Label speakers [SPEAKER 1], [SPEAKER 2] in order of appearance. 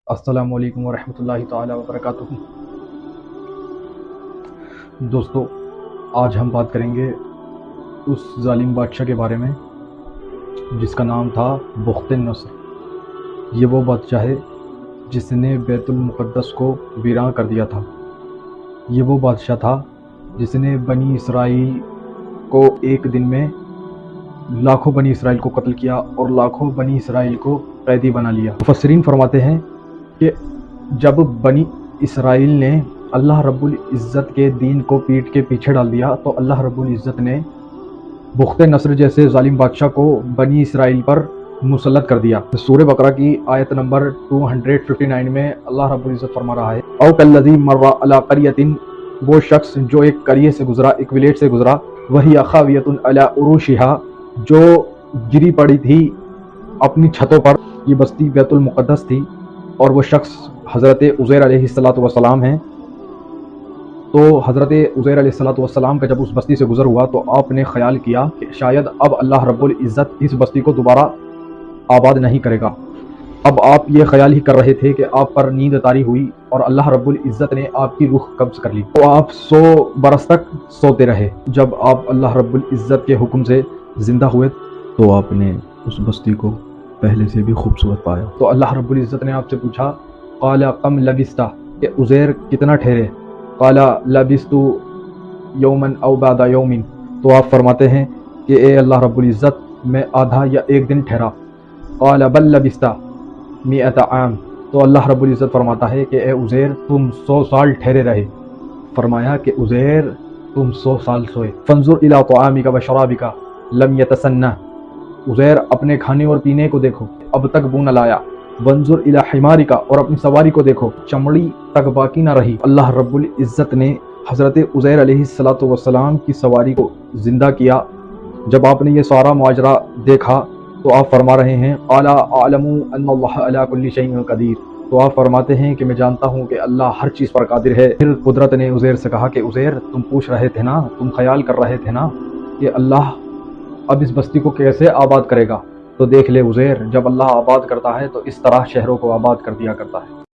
[SPEAKER 1] السلام علیکم ورحمۃ اللہ تعالی وبرکاتہ۔ دوستو، آج ہم بات کریں گے اس ظالم بادشاہ کے بارے میں جس کا نام تھا بخت نصر۔ یہ وہ بادشاہ ہے جس نے بیت المقدس کو ویراں کر دیا تھا۔ یہ وہ بادشاہ تھا جس نے بنی اسرائیل کو ایک دن میں لاکھوں بنی اسرائیل کو قتل کیا اور لاکھوں بنی اسرائیل کو قیدی بنا لیا۔ مفسرین فرماتے ہیں کہ جب بنی اسرائیل نے اللہ رب العزت کے دین کو پیٹ کے پیچھے ڈال دیا تو اللہ رب العزت نے بخت نصر جیسے ظالم بادشاہ کو بنی اسرائیل پر مسلط کر دیا۔ سورہ بقرہ کی آیت نمبر 259 میں اللہ رب العزت فرما رہا ہے، او کالذی مر علی قریۃ، وہ شخص جو ایک قریے سے گزرا، ایک ولیج سے گزرا، وہی خاویۃ علی عروشہا، جو گری پڑی تھی اپنی چھتوں پر۔ یہ بستی بیت المقدس تھی اور وہ شخص حضرت عزیر علیہ السلام ہیں۔ تو حضرت عزیر علیہ السلام کا جب اس بستی سے گزر ہوا تو آپ نے خیال کیا کہ شاید اب اللہ رب العزت اس بستی کو دوبارہ آباد نہیں کرے گا۔ اب آپ یہ خیال ہی کر رہے تھے کہ آپ پر نیند طاری ہوئی اور اللہ رب العزت نے آپ کی روح قبض کر لی، تو آپ 100 برس تک سوتے رہے۔ جب آپ اللہ رب العزت کے حکم سے زندہ ہوئے تو آپ نے اس بستی کو پہلے سے بھی خوبصورت پایا۔ تو اللہ رب العزت نے آپ سے پوچھا، قال کم لبثت، کہ عزیر کتنا ٹھہرے؟ قال لبثت یوما او بعد یوم، تو آپ فرماتے ہیں کہ اے اللہ رب العزت میں آدھا یا ایک دن ٹھہرا۔ قال بل لبثت 100 عام، تو اللہ رب العزت فرماتا ہے کہ اے عزیر تم 100 سال ٹھہرے رہے۔ فرمایا کہ عزیر تم 100 سال سوئے۔ فانظر الی طعامک و شرابک لم یتسنہ، عزیر اپنے کھانے اور پینے کو دیکھو، اب تک بو نہ لایا۔ وانظر الی حمارک، اور اپنی سواری کو دیکھو، چمڑی تک باقی نہ رہی۔ اللہ رب العزت نے حضرت عزیر علیہ السلام کی سواری کو زندہ کیا۔ جب آپ نے یہ سارا ماجرا دیکھا تو آپ فرما رہے ہیں، قال اعلم ان اللہ علی کل شیء قدیر، تو آپ فرماتے ہیں کہ میں جانتا ہوں کہ اللہ ہر چیز پر قادر ہے۔ پھر قدرت نے عزیر سے کہا کہ عزیر تم پوچھ رہے تھے نا، تم خیال کر رہے تھے نا کہ اللہ اب اس بستی کو کیسے آباد کرے گا، تو دیکھ لے عزیر، جب اللہ آباد کرتا ہے تو اس طرح شہروں کو آباد کر دیا کرتا ہے۔